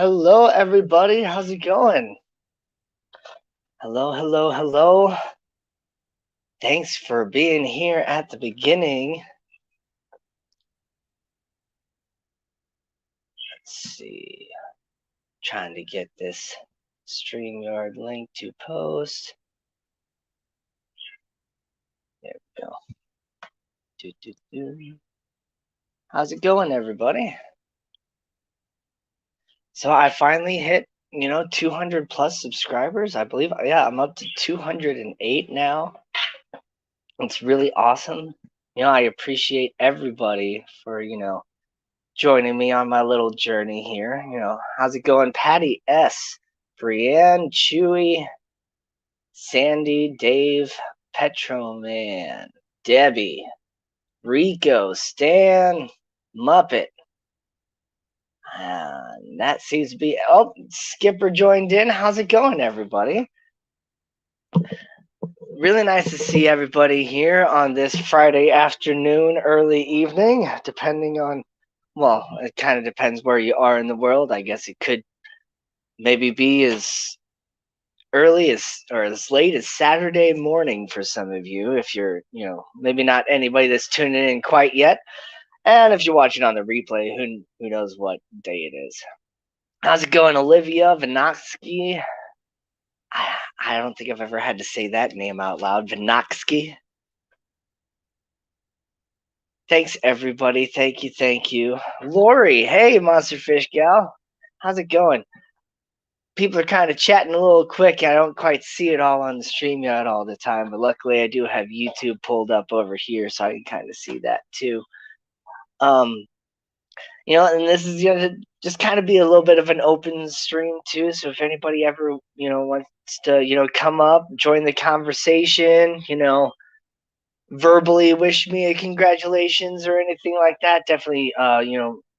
Hello, everybody. How's it going? Hello, hello, hello. Thanks for being here at the beginning. Let's see. Trying to get this StreamYard link to post. There we go. How's it going, everybody? So I finally hit, 200 plus subscribers, I believe. Yeah, I'm up to 208 now. It's really awesome. I appreciate everybody for, joining me on my little journey here. How's it going? Patty S, Brienne, Chewy, Sandy, Dave, Petroman, Debbie, Rico, Stan, Muppet. And that seems to be. Oh, Skipper joined in. How's it going, everybody? Really nice to see everybody here on this Friday afternoon, early evening, depending on. Well, it kind of depends where you are in the world. I guess it could maybe be as early as or as late as Saturday morning for some of you, if you're, maybe not anybody that's tuning in quite yet. And if you're watching on the replay, who knows what day it is. How's it going, Olivia Vinoksky? I don't think I've ever had to say that name out loud. Vinoksky. Thanks, everybody. Thank you. Lori, hey, Monster Fish Gal. How's it going? People are kind of chatting a little quick. I don't quite see it all on the StreamYard all the time, but luckily I do have YouTube pulled up over here, so I can kind of see that too. And this is gonna just kind of be a little bit of an open stream too. So if anybody ever, wants to, come up, join the conversation, verbally wish me a congratulations or anything like that, definitely,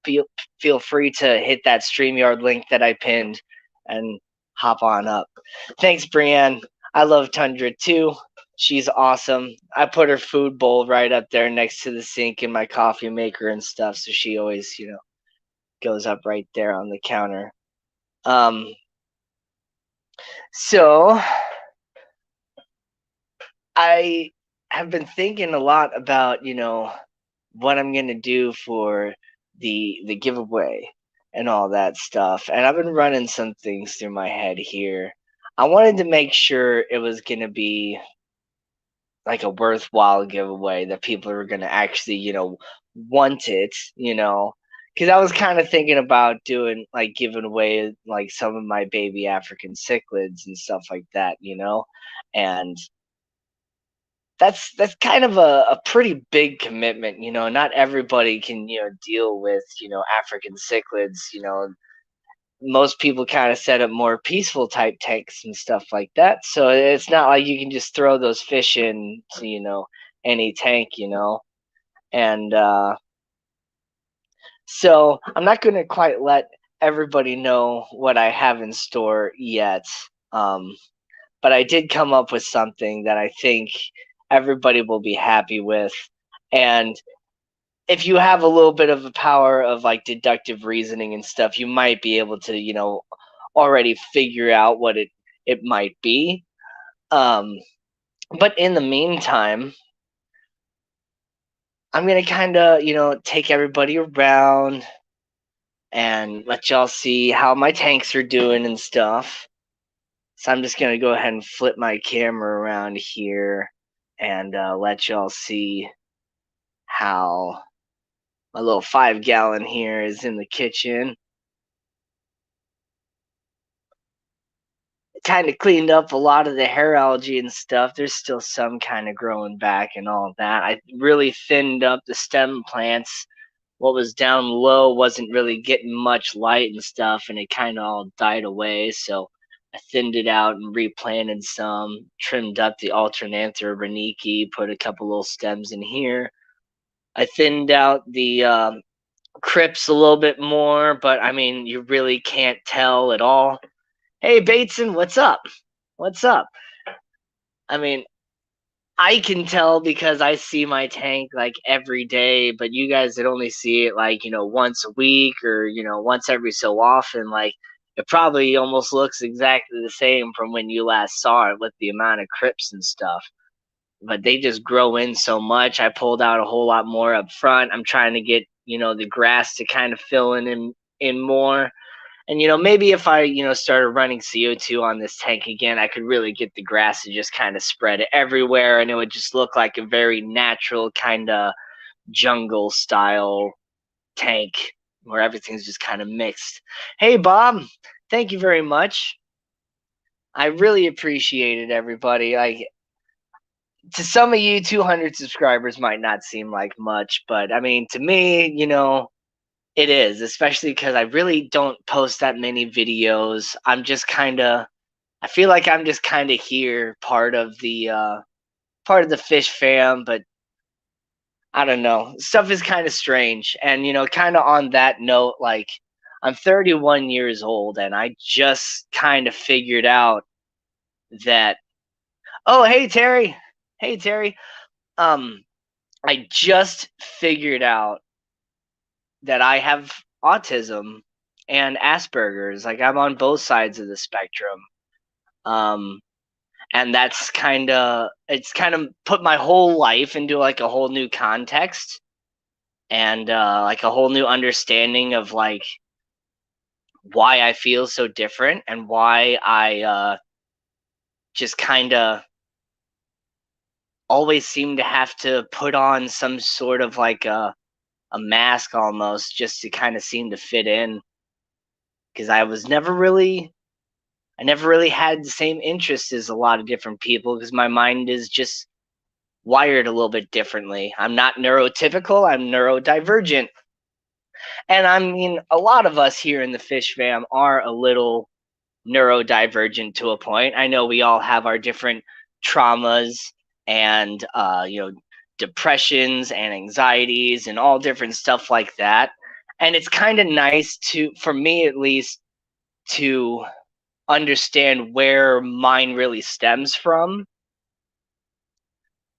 feel free to hit that StreamYard link that I pinned and hop on up. Thanks, Brienne. I love Tundra too. She's awesome. I put her food bowl right up there next to the sink in my coffee maker and stuff, so she always, goes up right there on the counter. So I have been thinking a lot about, what I'm gonna do for the giveaway and all that stuff. And I've been running some things through my head here. I wanted to make sure it was gonna be like a worthwhile giveaway that people are gonna actually, want it, because I was kind of thinking about doing like giving away like some of my baby African cichlids and stuff like that, and that's kind of a pretty big commitment. Not everybody can deal with African cichlids. Most people kind of set up more peaceful type tanks and stuff like that, so it's not like you can just throw those fish in to, any tank, and so I'm not going to quite let everybody know what I have in store yet, but I did come up with something that I think everybody will be happy with. And if you have a little bit of a power of like deductive reasoning and stuff, you might be able to, already figure out what it might be. But in the meantime, I'm going to kind of, take everybody around and let y'all see how my tanks are doing and stuff. So I'm just going to go ahead and flip my camera around here and let y'all see how my little 5-gallon here is in the kitchen. Kind of cleaned up a lot of the hair algae and stuff. There's still some kind of growing back and all that. I really thinned up the stem plants. What was down low wasn't really getting much light and stuff, and it kind of all died away. So I thinned it out and replanted some, trimmed up the Alternanther Reniki, put a couple little stems in here. I thinned out the Crypts a little bit more, but I mean, you really can't tell at all. Hey, Bateson, what's up? What's up? I mean, I can tell because I see my tank like every day, but you guys that only see it like, once a week or, once every so often, like it probably almost looks exactly the same from when you last saw it with the amount of crypts and stuff. But they just grow in so much. I pulled out a whole lot more up front. I'm trying to get, the grass to kind of fill in more. And maybe if I, started running CO2 on this tank again, I could really get the grass to just kind of spread everywhere, and it would just look like a very natural kind of jungle style tank where everything's just kind of mixed. Hey Bob, thank you very much. I really appreciate it, everybody. Like, to some of you, 200 subscribers might not seem like much, but I mean, to me, it is, especially because I really don't post that many videos. I feel like I'm just kind of here, part of the fish fam, but I don't know. Stuff is kind of strange. And, kind of on that note, like, I'm 31 years old and I just kind of figured out that, oh, hey, Terry. Hey, Terry. Um, I just figured out that I have autism and Asperger's. Like, I'm on both sides of the spectrum. Um, and it's kind of put my whole life into like a whole new context, and like a whole new understanding of like why I feel so different and why I just kind of always seem to have to put on some sort of like a mask almost just to kind of seem to fit in, because I never really had the same interests as a lot of different people, because my mind is just wired a little bit differently. I'm not neurotypical, I'm neurodivergent. And I mean, a lot of us here in the Fish Fam are a little neurodivergent to a point. I know we all have our different traumas and, depressions and anxieties and all different stuff like that. And it's kind of nice for me at least, to understand where mine really stems from,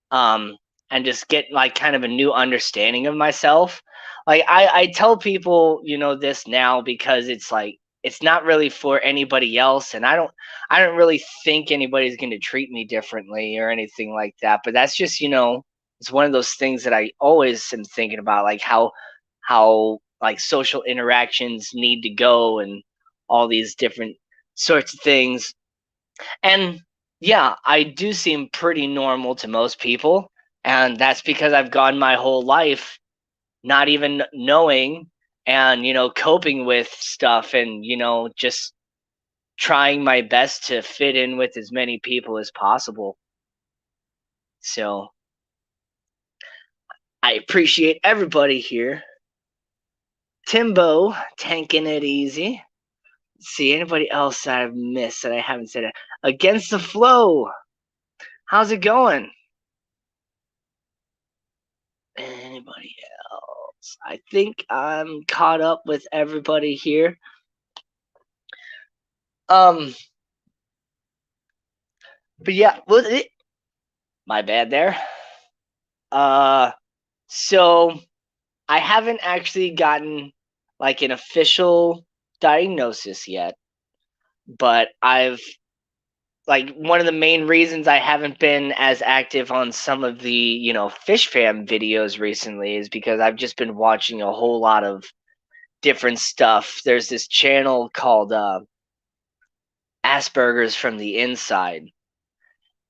um, and just get like kind of a new understanding of myself. Like, I tell people, this now, because it's like it's not really for anybody else, and I don't really think anybody's going to treat me differently or anything like that. But that's just, it's one of those things that I always am thinking about, like how like social interactions need to go and all these different sorts of things. And yeah, I do seem pretty normal to most people. And that's because I've gone my whole life not even knowing and, coping with stuff and, just trying my best to fit in with as many people as possible. So I appreciate everybody here. Timbo, tanking it easy. Let's see, anybody else that I've missed that I haven't said? Against the Flow. How's it going? Anybody else? I think I'm caught up with everybody here. But yeah, my bad there. So I haven't actually gotten like an official diagnosis yet, but I've like one of the main reasons I haven't been as active on some of the, Fish Fam videos recently is because I've just been watching a whole lot of different stuff. There's this channel called Asperger's from the Inside.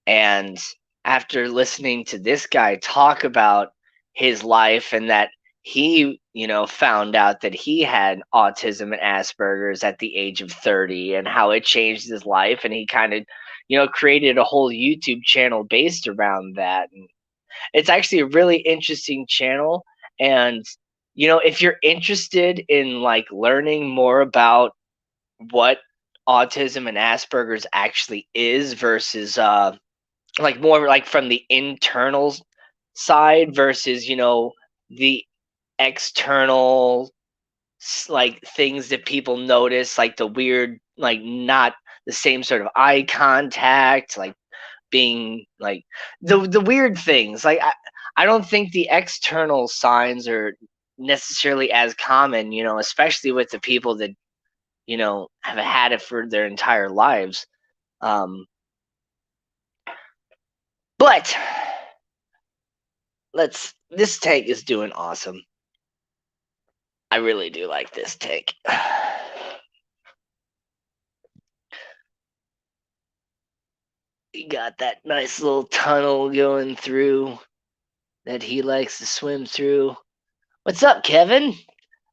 And after listening to this guy talk about his life and that he, found out that he had autism and Asperger's at the age of 30 and how it changed his life. And he kind of, created a whole YouTube channel based around that. And it's actually a really interesting channel. And, if you're interested in like learning more about what autism and Asperger's actually is versus like more like from the internal side versus, the external like things that people notice, like the weird, like not the same sort of eye contact, like being like the weird things. Like I don't think the external signs are necessarily as common, especially with the people that have had it for their entire lives. Um, but this tank is doing awesome. I really do like this tank. He got that nice little tunnel going through that he likes to swim through. What's up, Kevin?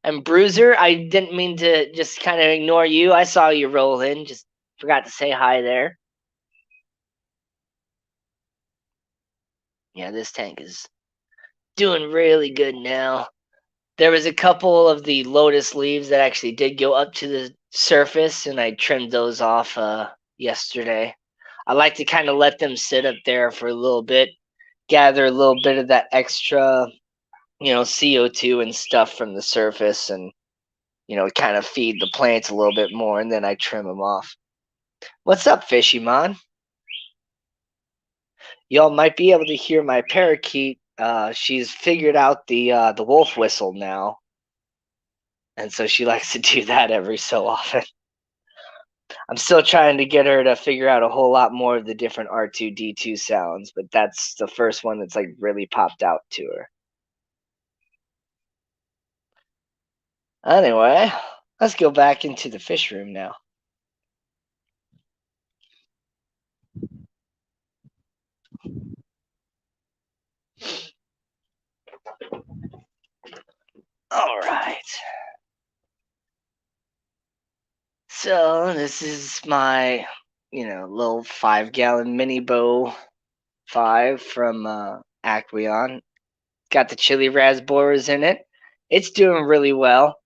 I'm Bruiser. I didn't mean to just kind of ignore you. I saw you roll in. Just forgot to say hi there. Yeah, this tank is doing really good now. There was a couple of the lotus leaves that actually did go up to the surface, and I trimmed those off yesterday. I like to kind of let them sit up there for a little bit, gather a little bit of that extra, CO2 and stuff from the surface, and kind of feed the plants a little bit more, and then I trim them off. What's up, Fishy Mon? Y'all might be able to hear my parakeet. She's figured out the wolf whistle now, and so she likes to do that every so often. I'm still trying to get her to figure out a whole lot more of the different R2D2 sounds, but that's the first one that's like really popped out to her. Anyway, let's go back into the fish room now. All right. So this is my, little 5-gallon mini bow 5 from Aqueon. Got the chili raspberries in it. It's doing really well.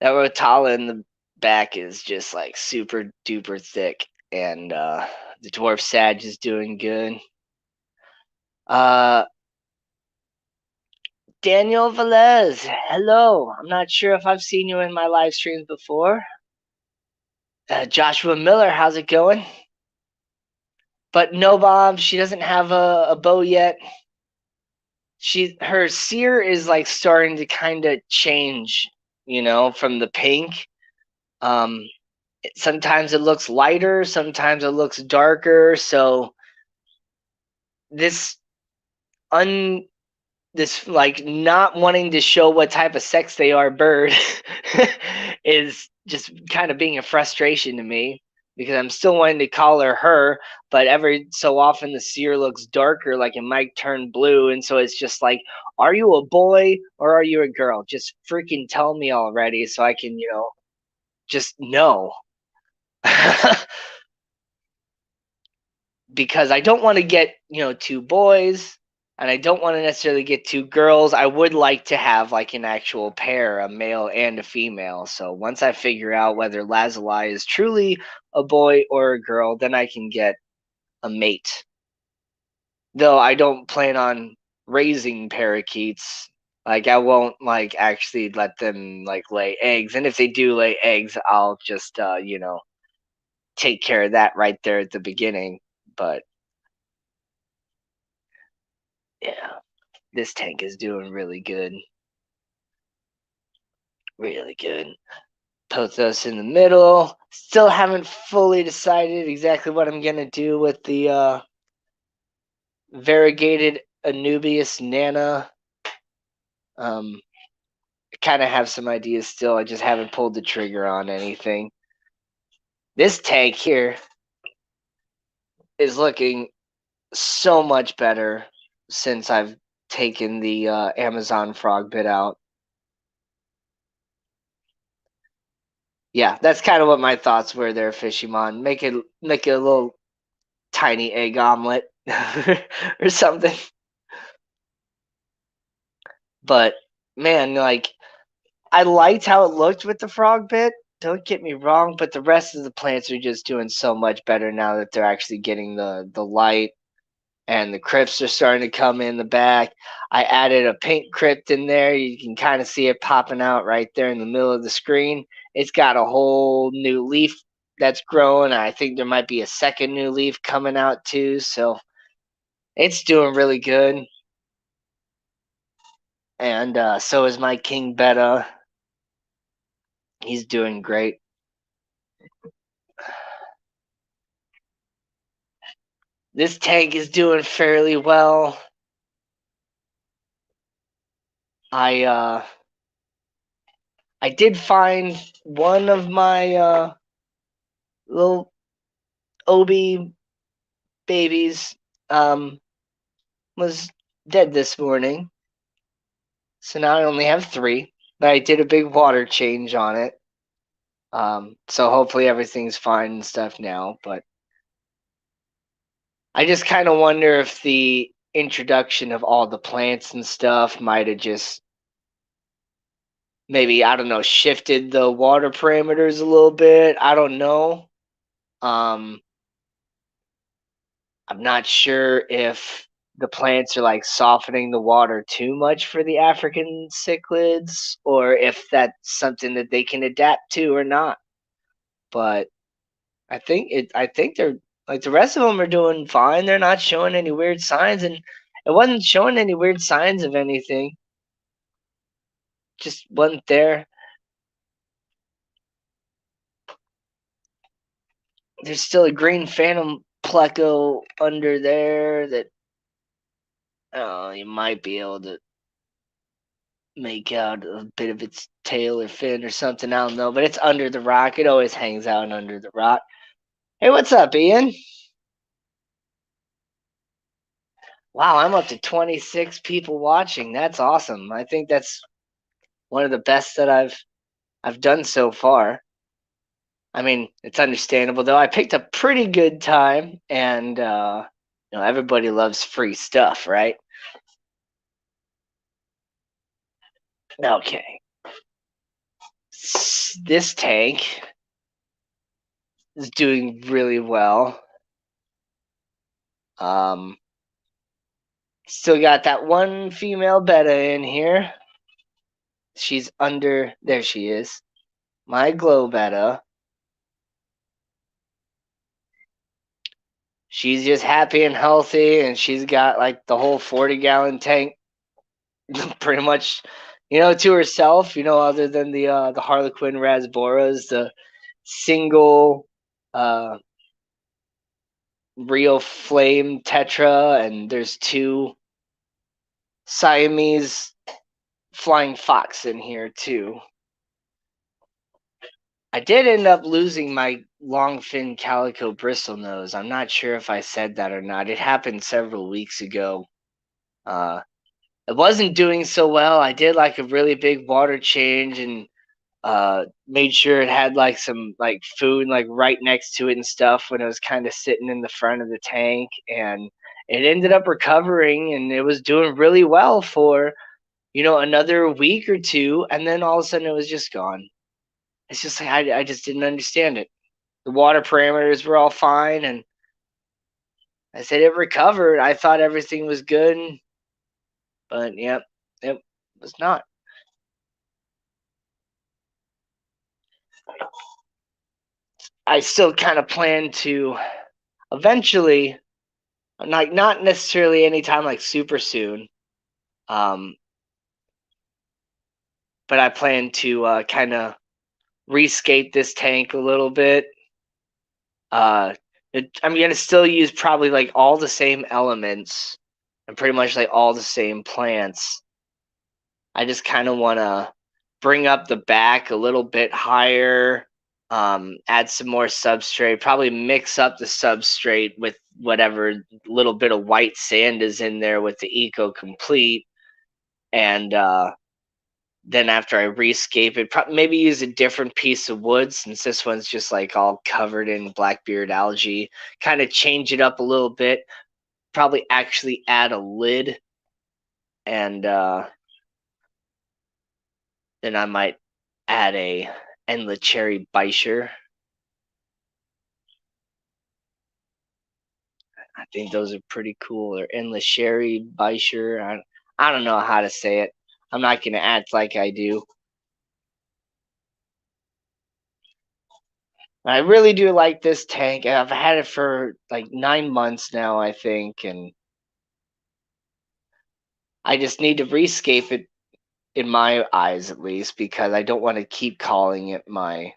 That Rotala in the back is just like super duper thick, and the dwarf sage is doing good. Daniel Velez, hello. I'm not sure if I've seen you in my live streams before. Joshua Miller, how's it going? But no, Bob, she doesn't have a bow yet. Her sear is like starting to kind of change, from the pink. Sometimes it looks lighter, sometimes it looks darker. So this this like not wanting to show what type of sex they are bird is just kind of being a frustration to me, because I'm still wanting to call her, but every so often the sear looks darker, like it might turn blue, and so it's just like, are you a boy or are you a girl? Just freaking tell me already so I can, just know. Because I don't want to get, two boys, and I don't want to necessarily get two girls. I would like to have like an actual pair, a male and a female. So once I figure out whether Lazuli is truly a boy or a girl, then I can get a mate. Though I don't plan on raising parakeets. Like I won't like actually let them like lay eggs. And if they do lay eggs, I'll just take care of that right there at the beginning. But yeah, this tank is doing really good. Really good. Pothos in the middle. Still haven't fully decided exactly what I'm gonna do with the variegated Anubius Nana. Kind of have some ideas still. I just haven't pulled the trigger on anything. This tank here is looking so much better since I've taken the Amazon frog bit out. Yeah, that's kind of what my thoughts were there, Fishymon. Make it a little tiny egg omelet or something. But man, like I liked how it looked with the frog bit. Don't get me wrong, but the rest of the plants are just doing so much better now that they're actually getting the light, and the crypts are starting to come in the back. I added a pink crypt in there. You can kind of see it popping out right there in the middle of the screen. It's got a whole new leaf that's growing. I think there might be a second new leaf coming out too. So it's doing really good. And so is my King Betta. He's doing great. This tank is doing fairly well. I I did find one of my little OB babies um was dead this morning. So now I only have three. But I did a big water change on it. So hopefully everything's fine and stuff now. But I just kind of wonder if the introduction of all the plants and stuff might have just maybe, I don't know, shifted the water parameters a little bit. I don't know. Um, I'm not sure if the plants are like softening the water too much for the African cichlids or if that's something that they can adapt to or not. But I think they're like the rest of them are doing fine. They're not showing any weird signs, and it wasn't showing any weird signs of anything. Just wasn't there. There's still a green phantom pleco under there that you might be able to make out a bit of its tail or fin or something. I don't know, but it's under the rock. It always hangs out under the rock. Hey, what's up, Ian? Wow, I'm up to 26 people watching. That's awesome. I think that's one of the best that I've done so far. I mean, it's understandable though. I picked a pretty good time, and everybody loves free stuff, right? Okay, this tank is doing really well. Um, Still got that one female betta in here. She's under. There she is. My glow betta. She's just happy and healthy, and she's got like the whole 40-gallon tank pretty much, to herself. Other than the Harlequin Rasboras, the single uh, Rio Flame Tetra, and there's two Siamese Flying Fox in here too. I did end up losing my long fin calico bristlenose. I'm not sure if I said that or not. It happened several weeks ago. Uh, it wasn't doing so well. I did like a really big water change and made sure it had like some like food like right next to it and stuff when it was kind of sitting in the front of the tank, and it ended up recovering and it was doing really well for another week or two, and then all of a sudden it was just gone. It's just like I just didn't understand it. The water parameters were all fine, and I said it recovered. I thought everything was good, but yep, it was not. I still kind of plan to eventually, not necessarily anytime like super soon, um, but I plan to kind of rescape this tank a little bit. Uh, I'm gonna still use probably like all the same elements and pretty much like all the same plants. I just kind of want to bring up the back a little bit higher, add some more substrate, probably mix up the substrate with whatever little bit of white sand is in there with the Eco Complete, and then after I rescape it, maybe use a different piece of wood since this one's just like all covered in blackbeard algae. Kind of change it up a little bit. Probably actually add a lid, and then I might add a endless cherry Beischer. I think those are pretty cool. Or endless cherry Beischer. I don't know how to say it. I'm not gonna act like I do. I really do like this tank. I've had it for like 9 months now, I think, and I just need to rescape it in my eyes at least because I don't want to keep calling it my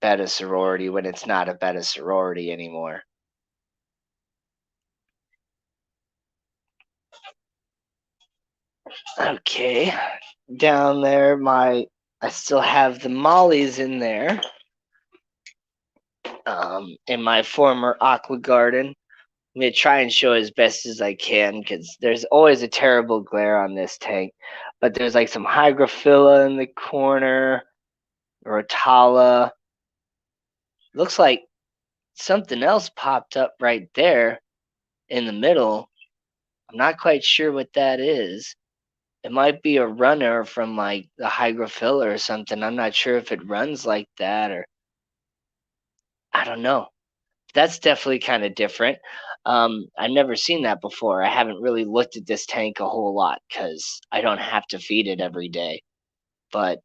beta sorority when it's not a beta sorority anymore. Okay, down there, I still have the mollies in there. In my former aqua garden. I'm gonna try and show as best as I can because there's always a terrible glare on this tank. But there's like some hygrophila in the corner, rotala. Looks like something else popped up right there in the middle. I'm not quite sure what that is. It might be a runner from like the hygrophila or something. I'm not sure if it runs like that or I don't know. That's definitely kind of different. I've never seen that before. I haven't really looked at this tank a whole lot because I don't have to feed it every day. But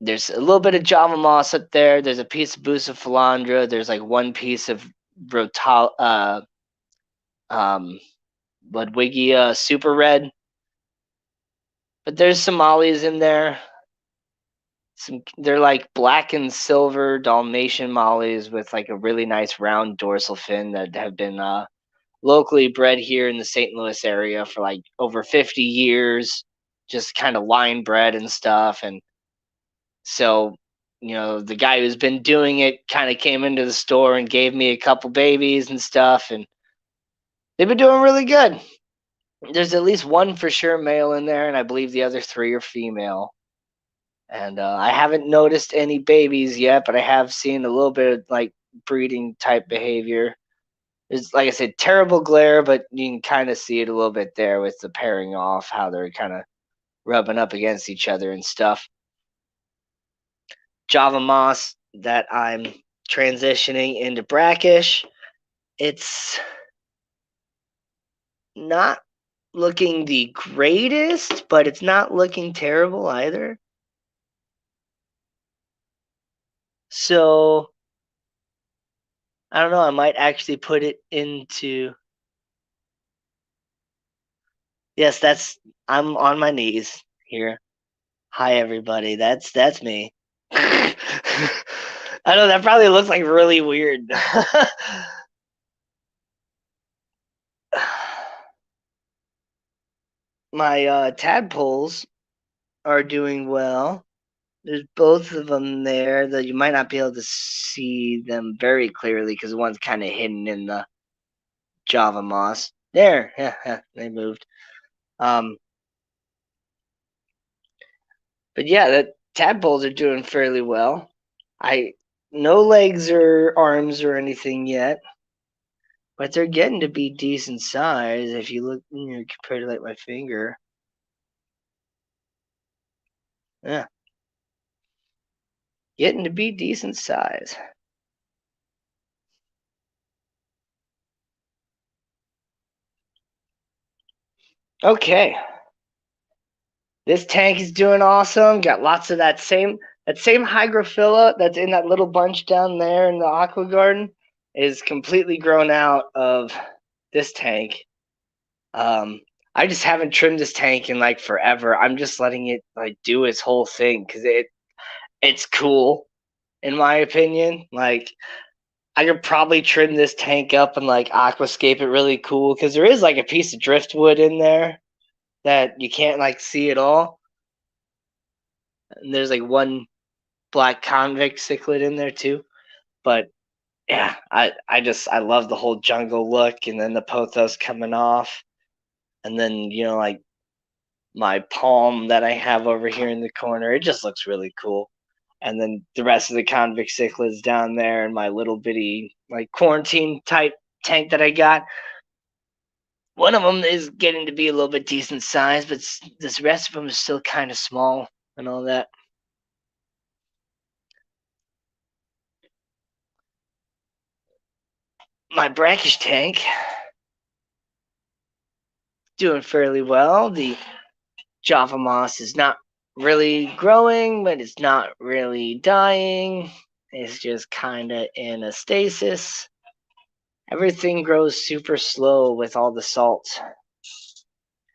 there's a little bit of Java moss up there. There's a piece of Bucephalandra. There's like one piece of Rotal um, Ludwigia Super Red. But there's some mollies in there. They're like black and silver Dalmatian mollies with like a really nice round dorsal fin that have been locally bred here in the St. Louis area for like over 50 years, just kind of line bred and stuff. And so, the guy who's been doing it kind of came into the store and gave me a couple babies and stuff. And they've been doing really good. There's at least one for sure male in there, and I believe the other three are female. And I haven't noticed any babies yet, but I have seen a little bit of like breeding type behavior. It's like I said, terrible glare, but you can kind of see it a little bit there with the pairing off, how they're kind of rubbing up against each other and stuff. Java moss that I'm transitioning into brackish. It's not looking the greatest, but it's not looking terrible either. So I don't know. I might actually put it into. Yes, I'm on my knees here. Hi everybody. That's me. I know that probably looks like really weird. My tadpoles are doing well. There's both of them there that you might not be able to see them very clearly because one's kind of hidden in the Java moss. There, yeah, they moved. Um, but yeah, the tadpoles are doing fairly well. I no legs or arms or anything yet, but they're getting to be decent size if you look, compared to like my finger. Yeah, getting to be decent size. Okay, this tank is doing awesome. Got lots of that same hygrophila that's in that little bunch down there in the aqua garden is completely grown out of this tank. Um, I just haven't trimmed this tank in like forever. I'm just letting it like do its whole thing because it's cool in my opinion. Like I could probably trim this tank up and like aquascape it really cool because there is like a piece of driftwood in there that you can't like see at all. And there's like one black convict cichlid in there too. But yeah, I love the whole jungle look and then the pothos coming off. And then, like my palm that I have over here in the corner, it just looks really cool. And then the rest of the convict cichlids down there and my little bitty like quarantine type tank that I got. One of them is getting to be a little bit decent size, but this rest of them is still kind of small and all that. My brackish tank doing fairly well. The Java moss is not really growing, but it's not really dying. It's just kind of in a stasis. Everything grows super slow with all the salt.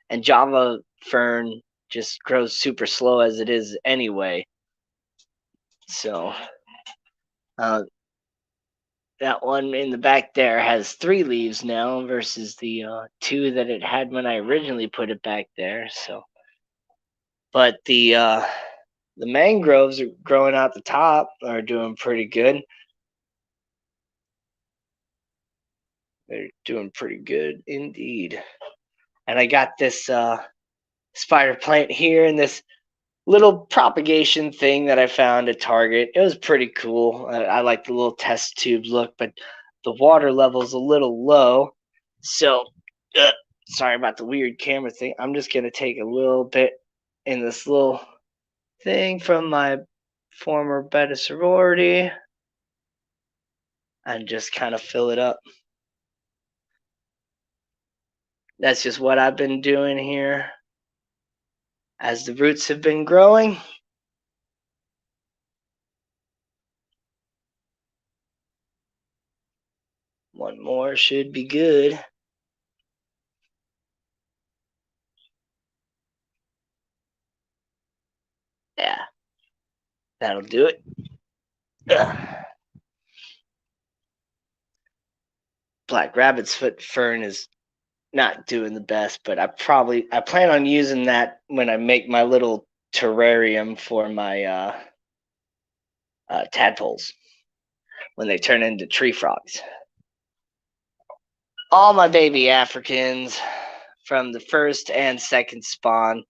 And Java fern just grows super slow as it is anyway. So, uh, That one in the back there has 3 leaves now versus the 2 that it had when I originally put it back there. So, but the mangroves are growing out the top are doing pretty good. They're doing pretty good indeed. And I got this spider plant here and this little propagation thing that I found at Target. It was pretty cool. I like the little test tube look, but the water level's a little low. So, uh, sorry about the weird camera thing. I'm just going to take a little bit in this little thing from my former beta sorority and just kind of fill it up. That's just what I've been doing here as the roots have been growing. One more should be good. Yeah, that'll do it. Ugh. Black rabbit's foot fern is not doing the best, but I plan on using that when I make my little terrarium for my tadpoles when they turn into tree frogs. All my baby Africans from the first and second spawn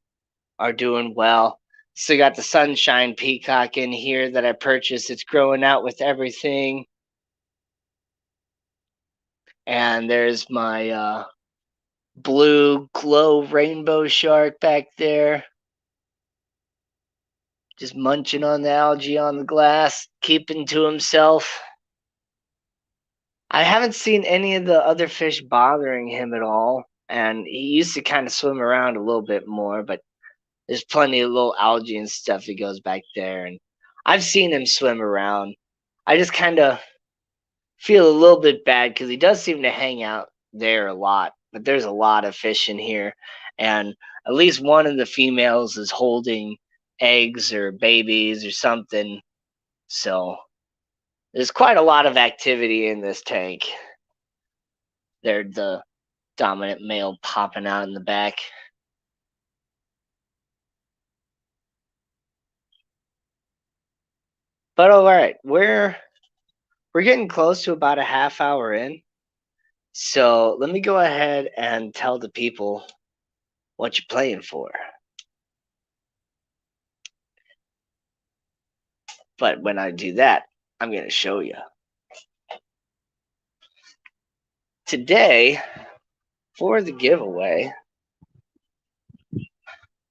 are doing well. Still got the sunshine peacock in here that I purchased. It's growing out with everything. And there's my blue glow rainbow shark back there. Just munching on the algae on the glass, keeping to himself. I haven't seen any of the other fish bothering him at all. And he used to kind of swim around a little bit more, but there's plenty of little algae and stuff that goes back there. And I've seen him swim around. I just kind of feel a little bit bad because he does seem to hang out there a lot. But there's a lot of fish in here. And at least one of the females is holding eggs or babies or something. So there's quite a lot of activity in this tank. There's the dominant male popping out in the back. But all right, we're getting close to about a half hour in. So let me go ahead and tell the people what you're playing for. But when I do that, I'm going to show you. Today, for the giveaway,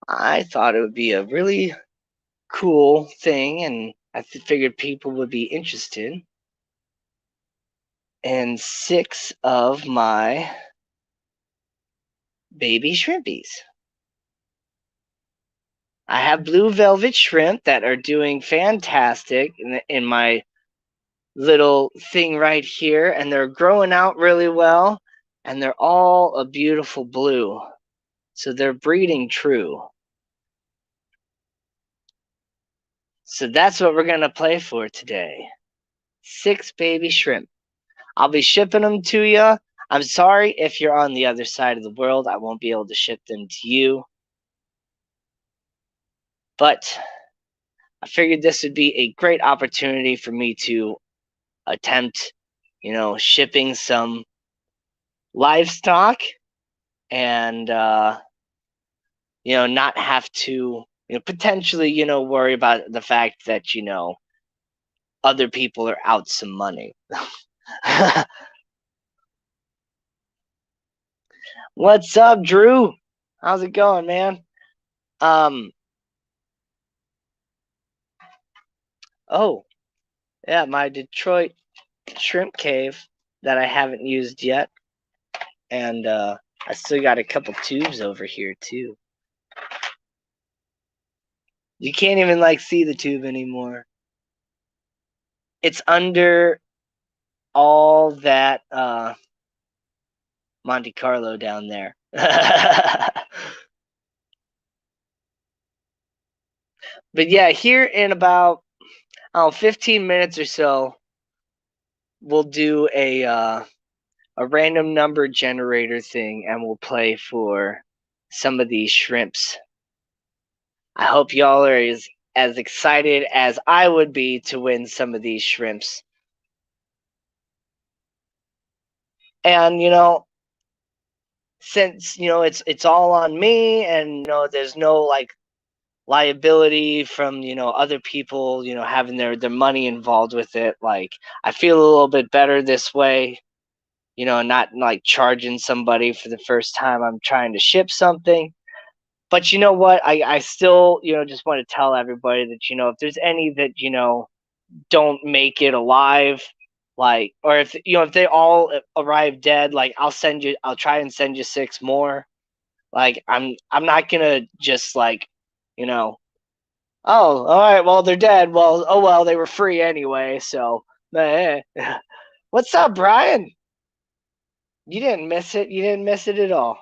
I thought it would be a really cool thing, and I figured people would be interested in 6 of my baby shrimpies. I have blue velvet shrimp that are doing fantastic in my little thing right here, and they're growing out really well, and they're all a beautiful blue. So they're breeding true. So that's what we're going to play for today. 6 baby shrimp. I'll be shipping them to you. I'm sorry if you're on the other side of the world. I won't be able to ship them to you. But I figured this would be a great opportunity for me to attempt, shipping some livestock and, not have to, potentially, worry about the fact that, other people are out some money. What's up, Drew? How's it going, man? Oh, yeah, my Detroit shrimp cave that I haven't used yet. And I still got a couple tubes over here, too. You can't even, see the tube anymore. It's under all that Monte Carlo down there. But yeah, here in about 15 minutes or so, we'll do a random number generator thing, and we'll play for some of these shrimps. I hope y'all are as excited as I would be to win some of these shrimps. And since it's all on me, and there's no like liability from other people having their money involved with it, like I feel a little bit better this way, not like charging somebody for the first time I'm trying to ship something. But you know what, I still just want to tell everybody that if there's any that don't make it alive, like, or if they all arrive dead, like I'll try and send you 6 more. Like I'm not gonna just like you know oh, all right, well they're dead, well, oh well, they were free anyway, so eh. What's up, Brian? You didn't miss it, at all.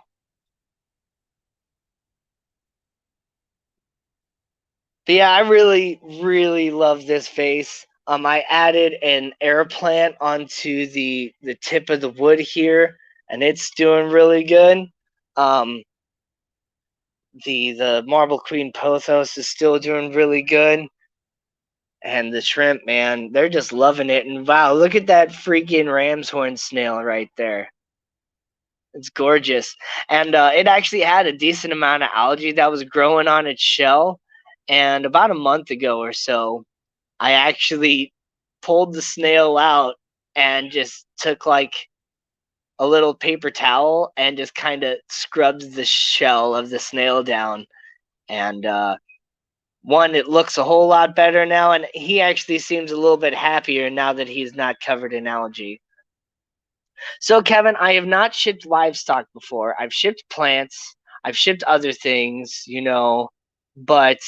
But yeah, I really, really love this vase. I added an air plant onto the tip of the wood here, and it's doing really good. Um, the Marble Queen Pothos is still doing really good, and the shrimp, man, they're just loving it. And wow, look at that freaking ram's horn snail right there. It's gorgeous, and it actually had a decent amount of algae that was growing on its shell. And about a month ago or so, I actually pulled the snail out and just took like a little paper towel and just kind of scrubbed the shell of the snail down. And one, it looks a whole lot better now, and he actually seems a little bit happier now that he's not covered in algae. So, Kevin, I have not shipped livestock before. I've shipped plants, I've shipped other things, but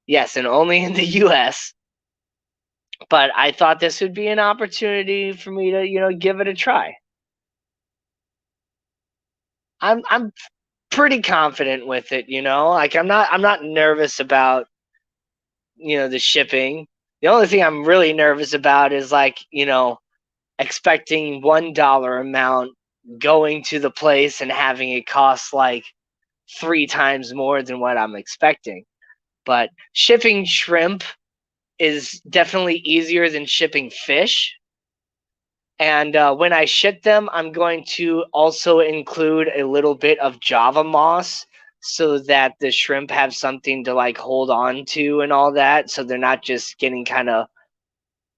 yes, and only in the US. But I thought this would be an opportunity for me to, give it a try. I'm pretty confident with it, Like I'm not nervous about, the shipping. The only thing I'm really nervous about is like, expecting $1 amount going to the place and having it cost like 3 times more than what I'm expecting. But shipping shrimp is definitely easier than shipping fish. And when I ship them, I'm going to also include a little bit of Java moss so that the shrimp have something to like hold on to and all that. So they're not just getting kind of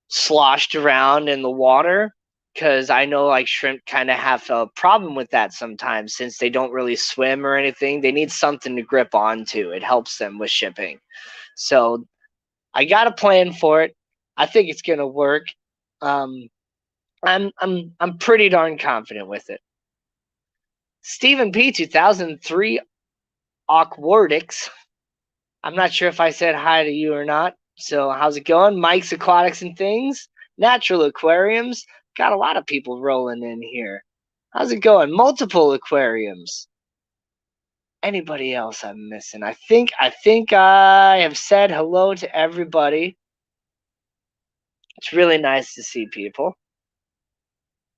sloshed around in the water. Because I know like shrimp kind of have a problem with that sometimes since they don't really swim or anything. They need something to grip onto. It helps them with shipping. So I got a plan for it. I think it's gonna work. Um, I'm pretty darn confident with it. Stephen P 2003 Aquardics. I'm not sure if I said hi to you or not. So how's it going? Mike's Aquatics and Things, Natural Aquariums. Got a lot of people rolling in here. How's it going? Multiple aquariums. Anybody else I'm missing? I think I have said hello to everybody. It's really nice to see people.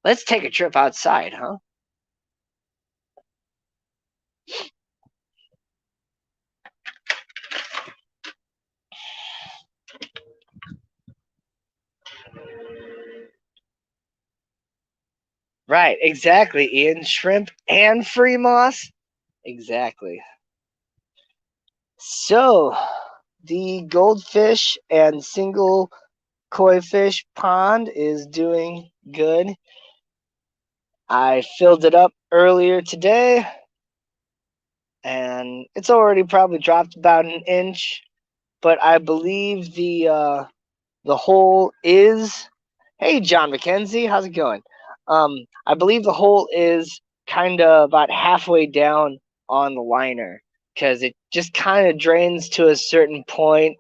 Let's take a trip outside, huh? Right, exactly, Ian. Shrimp and free moss? Exactly. So, the goldfish and single koi fish pond is doing good. I filled it up earlier today, and it's already probably dropped about an inch, but I believe the hole is. Hey, John McKenzie, how's it going? I believe the hole is kind of about halfway down on the liner because it just kind of drains to a certain point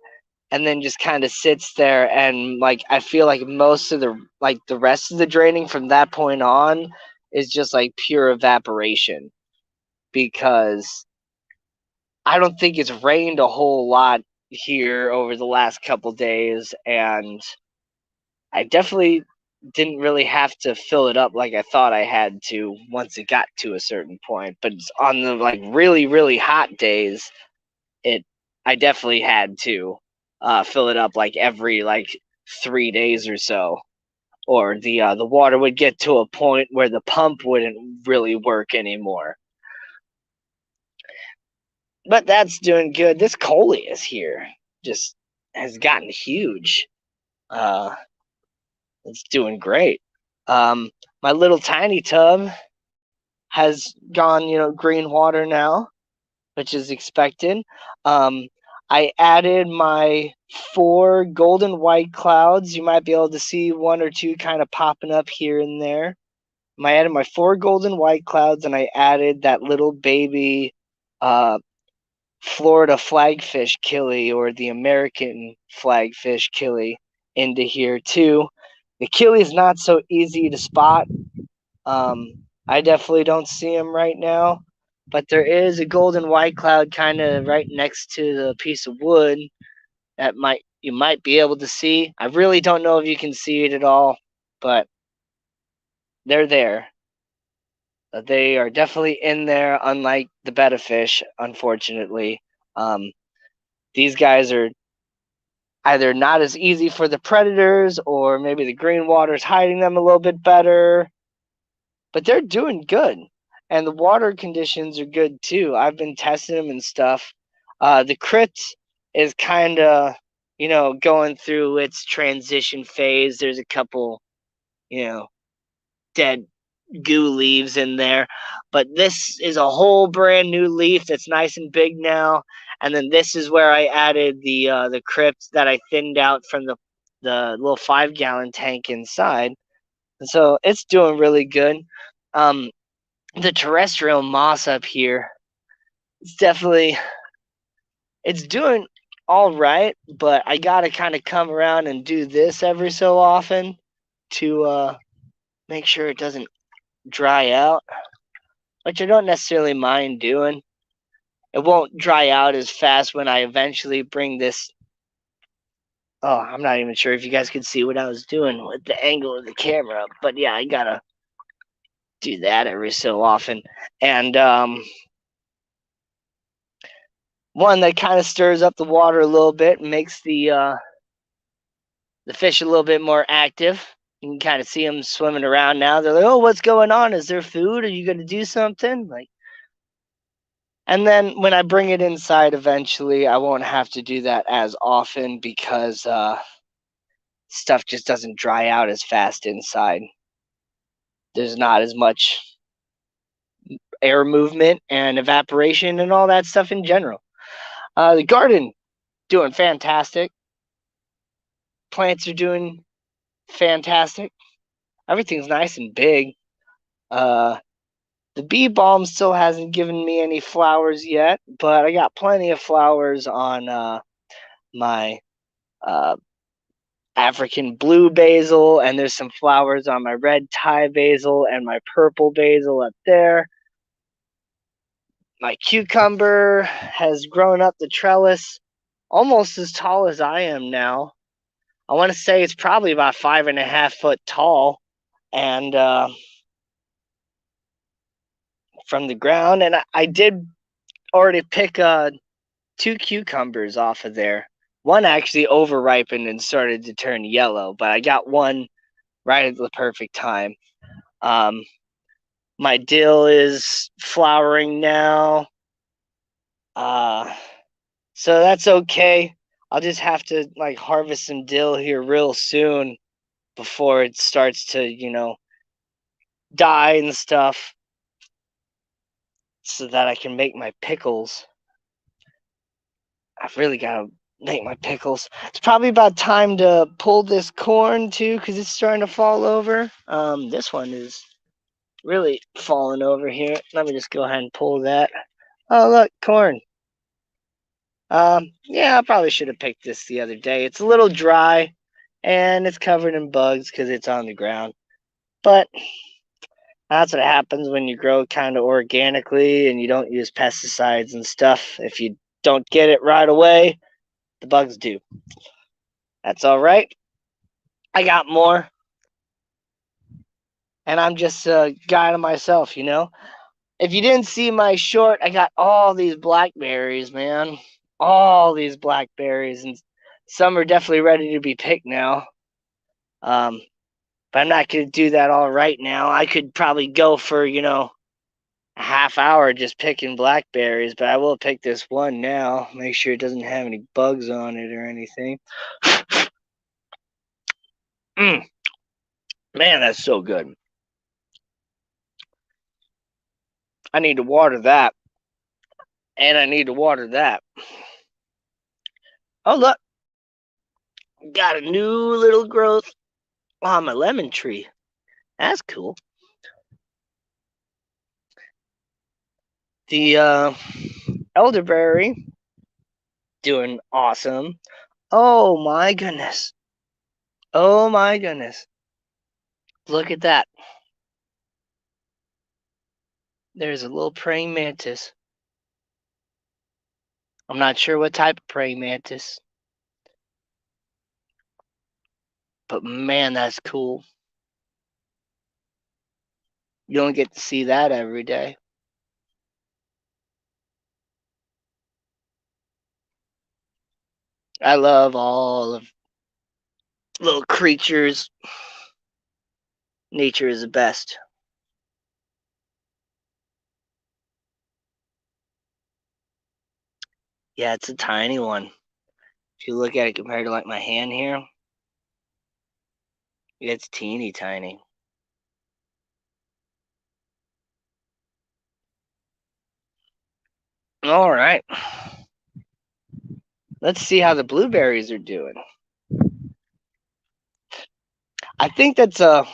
and then just kind of sits there. And like I feel like most of the rest of the draining from that point on is just like pure evaporation because I don't think it's rained a whole lot here over the last couple days, and I definitely didn't really have to fill it up like I thought I had to once it got to a certain point. But on the like really really hot days, it I definitely had to fill it up like every like 3 days or so, or the water would get to a point where the pump wouldn't really work anymore. But that's doing good. This coleus here just has gotten huge. Uh, it's doing great. Um, my little tiny tub has gone, green water now, which is expected. Um, I added my 4 golden white clouds. You might be able to see one or two kind of popping up here and there. I added my 4 golden white clouds, and I added that little baby uh, Florida flagfish killie, or the American flagfish killie, into here too. The killie is not so easy to spot. I definitely don't see him right now, but there is a golden white cloud kind of right next to the piece of wood that you might be able to see. I really don't know if you can see it at all, but they're there. They are definitely in there, unlike the betta fish, unfortunately. Um, these guys are either not as easy for the predators, or maybe the green water's hiding them a little bit better, but they're doing good. And the water conditions are good too. I've been testing them and stuff. The Crypt is kind of, going through its transition phase. There's a couple, dead goo leaves in there, but this is a whole brand new leaf that's nice and big now. And then this is where I added the Crypt that I thinned out from the little 5 gallon tank inside, and so it's doing really good. um the terrestrial moss up here, it's doing all right, but I gotta kind of come around and do this every so often to make sure it doesn't dry out, which I don't necessarily mind doing. It won't dry out as fast when I eventually bring this. Oh, I'm not even sure if you guys could see what I was doing with the angle of the camera, but yeah, I gotta do that every so often. And one that kind of stirs up the water a little bit and makes the fish a little bit more active. You can kind of see them swimming around now. They're like, "Oh, what's going on? Is there food? Are you going to do something?" Like, and then when I bring it inside, eventually, I won't have to do that as often because stuff just doesn't dry out as fast inside. There's not as much air movement and evaporation and all that stuff in general. The garden doing fantastic. Plants are doing fantastic. Everything's nice and big. Uh, the bee balm still hasn't given me any flowers yet, but I got plenty of flowers on my uh, African blue basil, and there's some flowers on my red Thai basil and my purple basil up there. My cucumber has grown up the trellis almost as tall as I am now. I want to say it's probably about 5.5 foot tall, and from the ground. And I did already pick 2 cucumbers off of there. One actually over ripened and started to turn yellow, but I got one right at the perfect time. Um, my dill is flowering now. So that's okay. I'll just have to like harvest some dill here real soon before it starts to, die and stuff, so that I can make my pickles. I've really got to make my pickles. It's probably about time to pull this corn too, because it's starting to fall over. This one is really falling over here. Let me just go ahead and pull that. Oh, look, corn. Yeah, I probably should have picked this the other day. It's a little dry, and it's covered in bugs because it's on the ground. But that's what happens when you grow kind of organically and you don't use pesticides and stuff. If you don't get it right away, the bugs do. That's all right. I got more. and I'm just a guy to myself, you know. If you didn't see my short, I got all these blackberries, man. All these blackberries, and some are definitely ready to be picked now. Um, but I'm not going to do that all right now. I could probably go for, a half hour just picking blackberries, but I will pick this one now. Make sure it doesn't have any bugs on it or anything. Mm, man, that's so good. I need to water that, and I need to water that. Oh, look, got a new little growth on my lemon tree. That's cool. The elderberry doing awesome. Oh my goodness. Oh my goodness. Look at that. There's a little praying mantis. I'm not sure what type of praying mantis, but man, that's cool. You don't get to see that every day. I love all of little creatures. Nature is the best. Yeah, it's a tiny one. If you look at it compared to like my hand here, it's teeny tiny. All right. Let's see how the blueberries are doing. I think that's a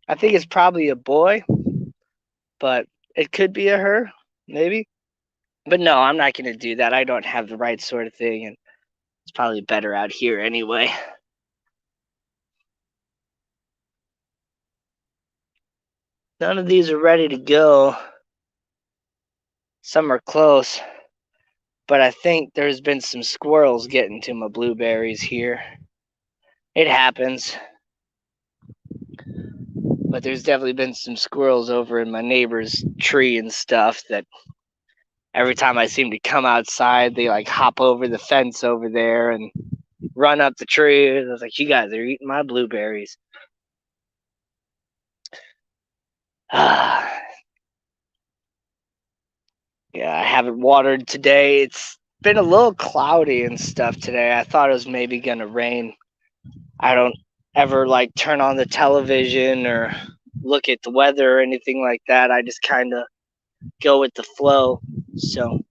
I think it's probably a boy, but it could be a her, maybe. But no, I'm not going to do that. I don't have the right sort of thing, and it's probably better out here anyway. None of these are ready to go. Some are close, but I think there's been some squirrels getting to my blueberries here. It happens, but there's definitely been some squirrels over in my neighbor's tree and stuff that every time I seem to come outside, they like hop over the fence over there and run up the tree. I was like, you guys are eating my blueberries. Yeah, I haven't watered today. It's been a little cloudy and stuff today. I thought it was maybe gonna rain. I don't ever like turn on the television or look at the weather or anything like that. I just kind of go with the flow. So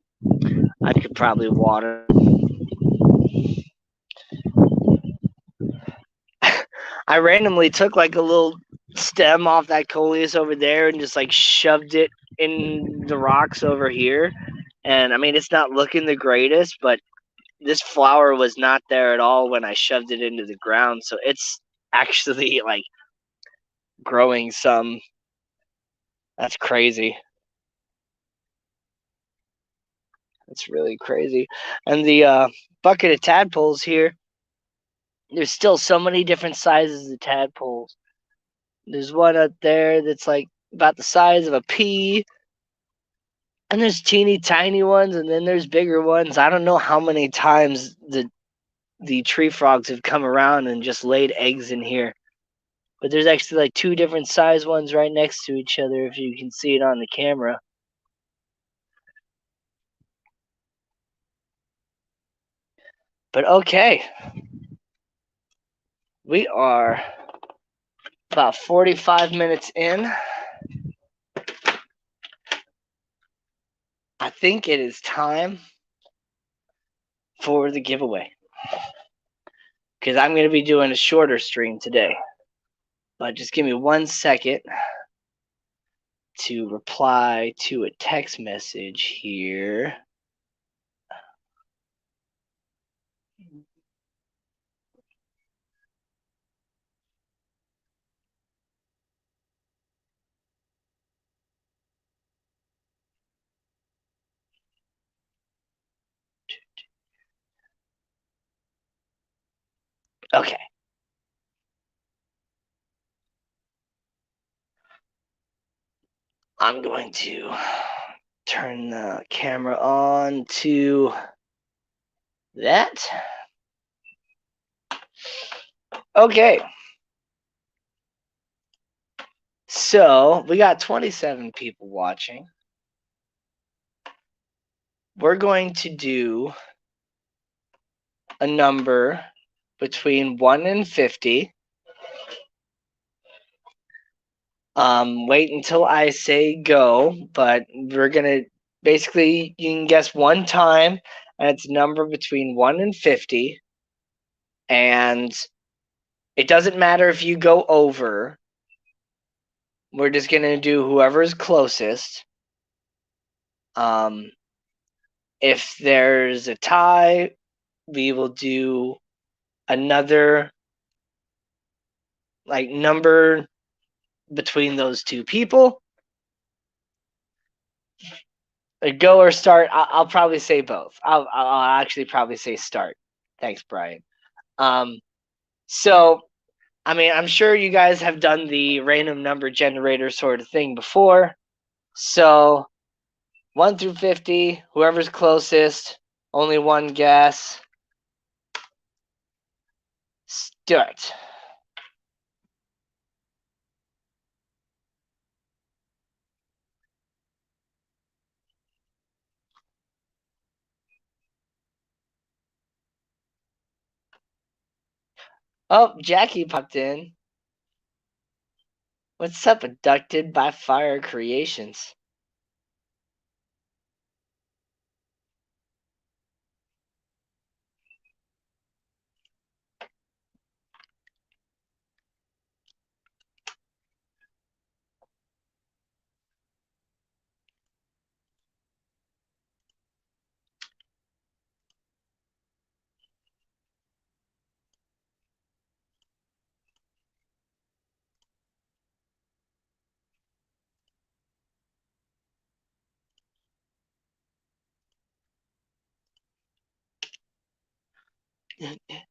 I could probably water. I randomly took like a little stem off that coleus over there and just like shoved it in the rocks over here. And I mean, it's not looking the greatest, but this flower was not there at all when I shoved it into the ground. So it's actually like growing some. That's crazy. That's really crazy. And the bucket of tadpoles here, there's still so many different sizes of tadpoles. There's one up there that's like about the size of a pea. And there's teeny tiny ones, and then there's bigger ones. I don't know how many times the tree frogs have come around and just laid eggs in here. But there's actually like two different size ones right next to each other if you can see it on the camera. But okay, we are about 45 minutes in. I think it is time for the giveaway because I'm going to be doing a shorter stream today. But just give me 1 second to reply to a text message here. Okay. I'm going to turn the camera on to that. Okay. So we got 27 people watching. We're going to do a number between 1 and 50. Wait until I say go, but we're gonna basically you can guess one time, and it's a number between 1 and 50, and it doesn't matter if you go over. We're just gonna do whoever's closest. If there's a tie, we will do another like number between those two people. A go or start. I'll probably say both. I'll actually probably say start. Thanks, Brian. So I mean, I'm sure you guys have done the random number generator sort of thing before. So 1 through 50, whoever's closest, only one guess. Start. Oh, Jackie popped in. What's up, Abducted by Fire Creations?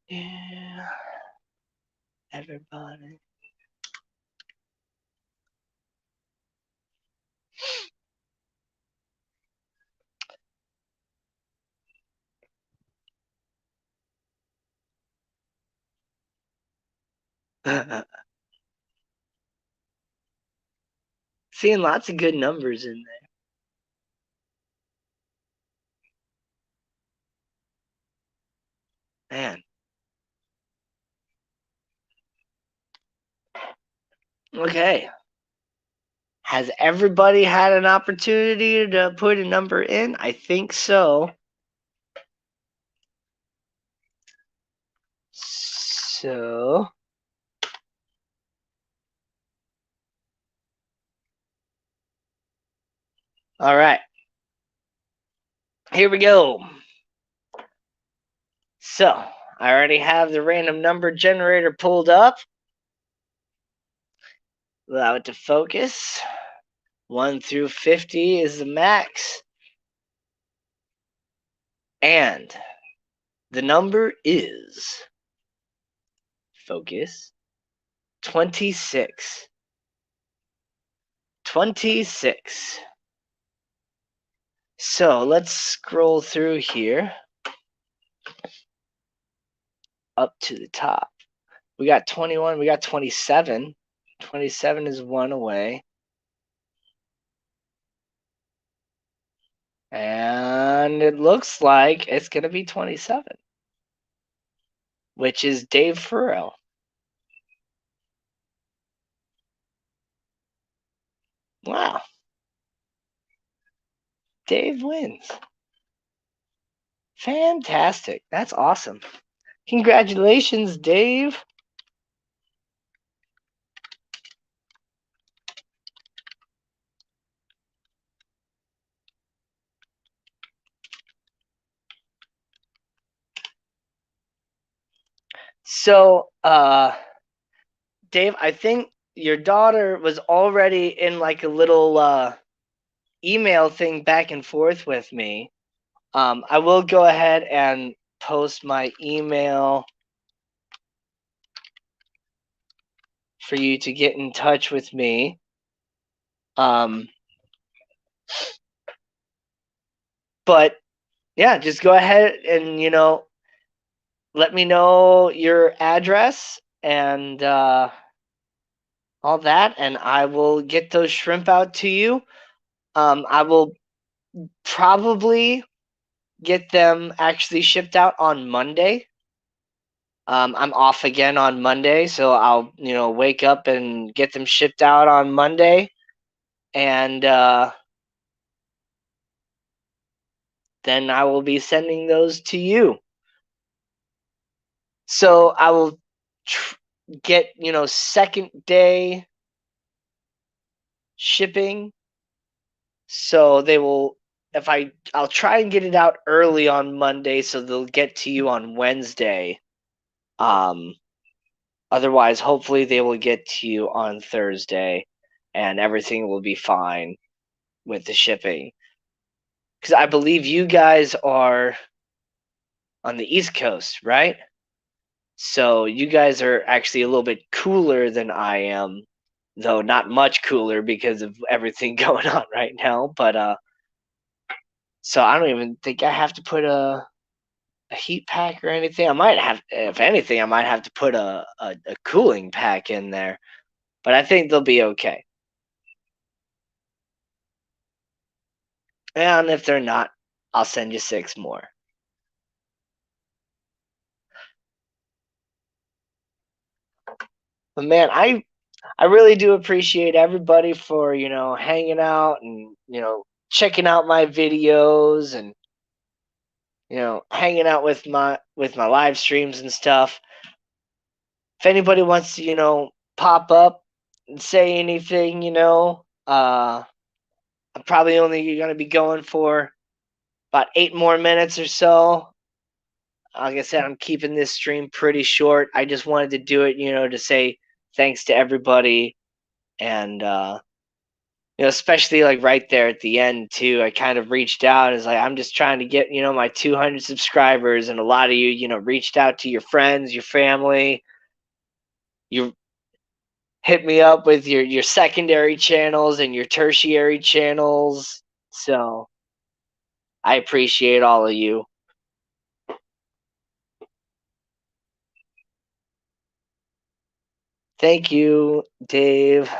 Yeah, everybody. Seeing lots of good numbers in there. Man. Okay. Has everybody had an opportunity to put a number in? I think so. So, all right. Here we go. So, I already have the random number generator pulled up. Allow it to focus. 1 through 50 is the max. And the number is focus 26. 26. So let's scroll through here up to the top. We got 21, we got 27. 27 is one away. And it looks like it's going to be 27, which is Dave Farrell. Wow. Dave wins. Fantastic. That's awesome. Congratulations, Dave. So, Dave, I think your daughter was already in like a little email thing back and forth with me. I will go ahead and post my email for you to get in touch with me. But yeah, just go ahead and let me know your address and all that, and I will get those shrimp out to you. I will probably get them actually shipped out on Monday. I'm off again on Monday, so I'll wake up and get them shipped out on Monday, and then I will be sending those to you. So I will get second day shipping. So they will if I'll try and get it out early on Monday so they'll get to you on Wednesday. Um Otherwise hopefully they will get to you on Thursday and everything will be fine with the shipping. Cuz I believe you guys are on the East Coast, right? So you guys are actually a little bit cooler than I am, though not much cooler because of everything going on right now, but so I don't even think I have to put a heat pack or anything. I might have, if anything, I might have to put a cooling pack in there, but I think they'll be okay. And if they're not, I'll send you 6 more. But man, I really do appreciate everybody for hanging out and checking out my videos and hanging out with my live streams and stuff. If anybody wants to pop up and say anything, I'm probably only going to be going for about 8 more minutes or so. Like I said, I'm keeping this stream pretty short. I just wanted to do it, to say thanks to everybody, and especially like right there at the end too. I kind of reached out as like I'm just trying to get my 200 subscribers, and a lot of you reached out to your friends, your family. You hit me up with your secondary channels and your tertiary channels. So I appreciate all of you. Thank you, Dave.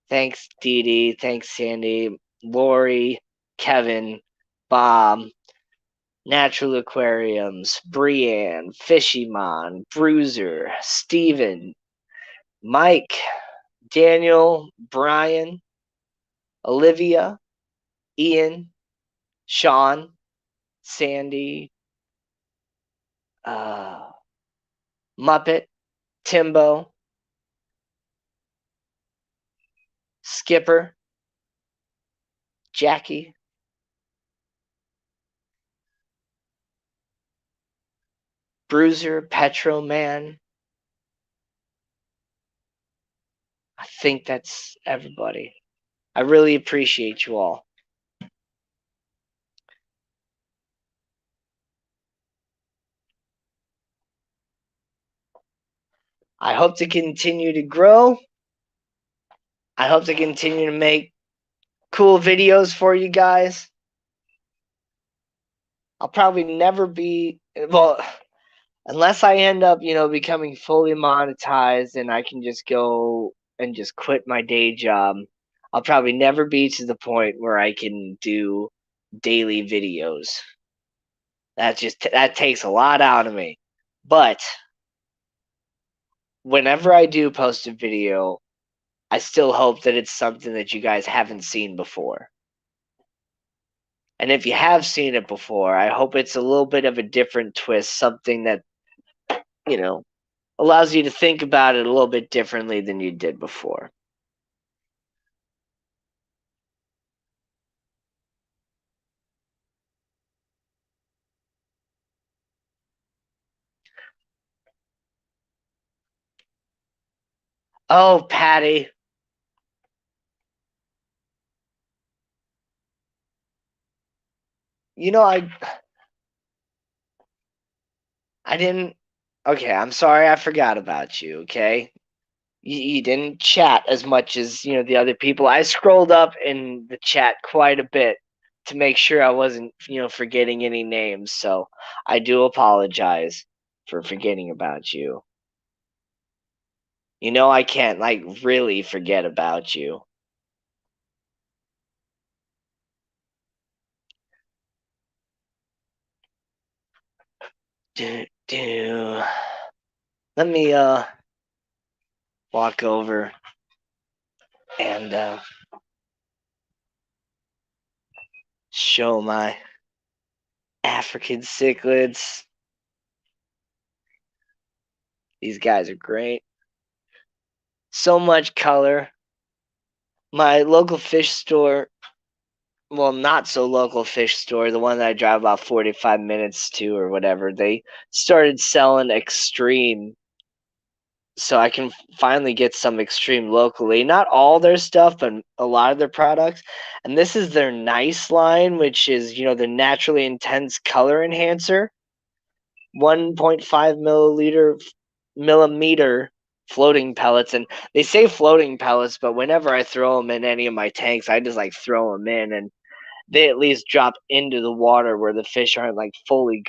Thanks, Dee Dee. Thanks, Sandy, Lori, Kevin, Bob, Natural Aquariums, Brienne, Fishymon, Bruiser, Steven, Mike, Daniel, Brian, Olivia, Ian, Sean, Sandy, Muppet, Timbo, Skipper, Jackie, Bruiser, Petro Man. I think that's everybody. I really appreciate you all. I hope to continue to grow. I hope to continue to make cool videos for you guys. I'll probably never be, well, unless I end up, becoming fully monetized and I can just go and just quit my day job. I'll probably never be to the point where I can do daily videos. That takes a lot out of me. But whenever I do post a video, I still hope that it's something that you guys haven't seen before. And if you have seen it before, I hope it's a little bit of a different twist, something that, allows you to think about it a little bit differently than you did before. Oh, Patty. You know, I didn't. Okay, I'm sorry I forgot about you, okay? You didn't chat as much as the other people. I scrolled up in the chat quite a bit to make sure I wasn't forgetting any names. So I do apologize for forgetting about you. I can't like really forget about you. Do. Let me walk over and show my African cichlids. These guys are great. So much color. My local fish store, well, not so local fish store, the one that I drive about 45 minutes to or whatever, they started selling extreme. So I can finally get some extreme locally. Not all their stuff, but a lot of their products. And this is their nice line, which is, the naturally intense color enhancer. 1.5 millimeter floating pellets, and they say floating pellets, but whenever I throw them in any of my tanks, I just like throw them in, and they at least drop into the water where the fish aren't like fully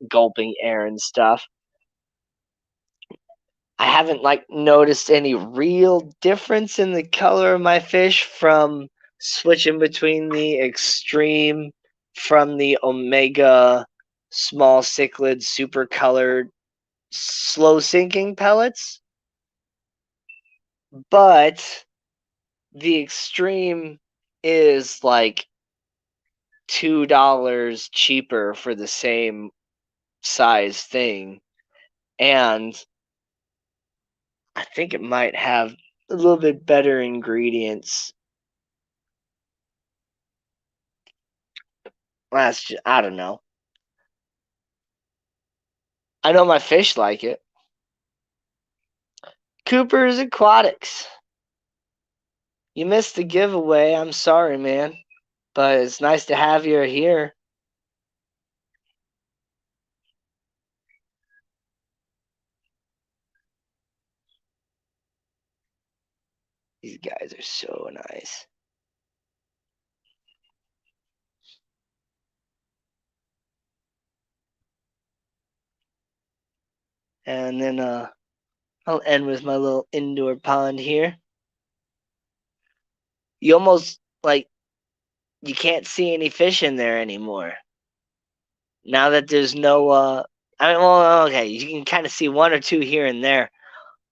gulping air and stuff. I haven't like noticed any real difference in the color of my fish from switching between the extreme from the omega small cichlid super colored slow sinking pellets, but the extreme is like $2 cheaper for the same size thing, and I think it might have a little bit better ingredients. I don't know. I know my fish like it. Cooper's Aquatics. You missed the giveaway. I'm sorry, man. But it's nice to have you here. These guys are so nice. And then I'll end with my little indoor pond here. You almost like you can't see any fish in there anymore. Now that there's no I mean, well, okay, you can kind of see one or two here and there,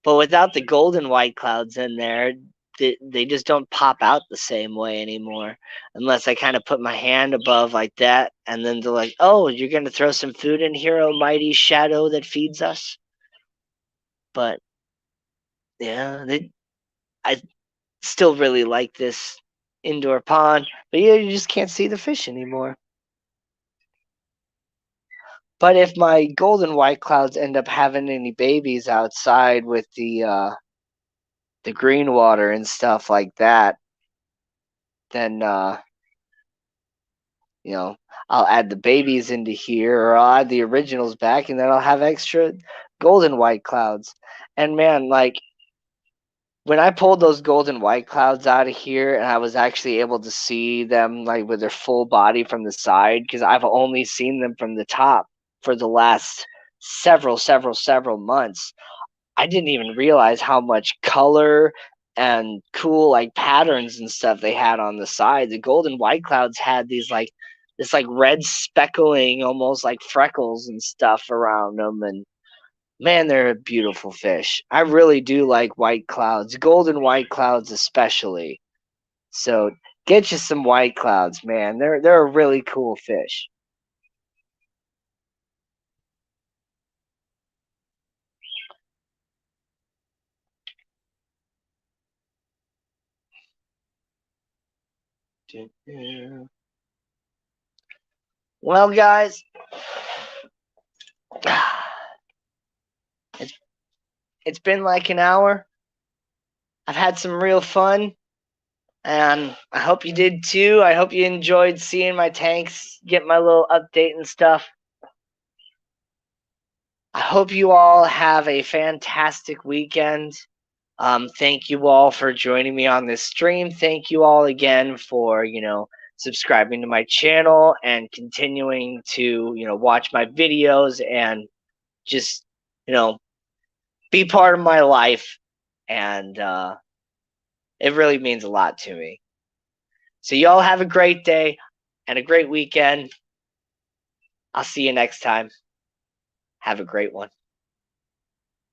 but without the golden white clouds in there, they just don't pop out the same way anymore. Unless I kind of put my hand above like that, and then they're like, "Oh, you're gonna throw some food in here, oh mighty shadow that feeds us." But yeah, I still really like this indoor pond, but yeah, you just can't see the fish anymore. But if my golden white clouds end up having any babies outside with the green water and stuff like that, then you know, I'll add the babies into here, or I'll add the originals back, and then I'll have extra golden white clouds. And man, like when I pulled those golden white clouds out of here, and I was actually able to see them like with their full body from the side, because I've only seen them from the top for the last several months. I didn't even realize how much color and cool like patterns and stuff they had on the side. The golden white clouds had these like this like red speckling, almost like freckles and stuff around them, and man, they're a beautiful fish. I really do like white clouds, golden white clouds especially. So get you some white clouds, man. They're a really cool fish. Well, guys, it's it's been like an hour. I've had some real fun, and I hope you did too. I hope you enjoyed seeing my tanks, get my little update and stuff. I hope you all have a fantastic weekend. Thank you all for joining me on this stream. Thank you all again for, subscribing to my channel and continuing to, watch my videos and just, you know, be part of my life. And it really means a lot to me. So, y'all have a great day and a great weekend. I'll see you next time. Have a great one.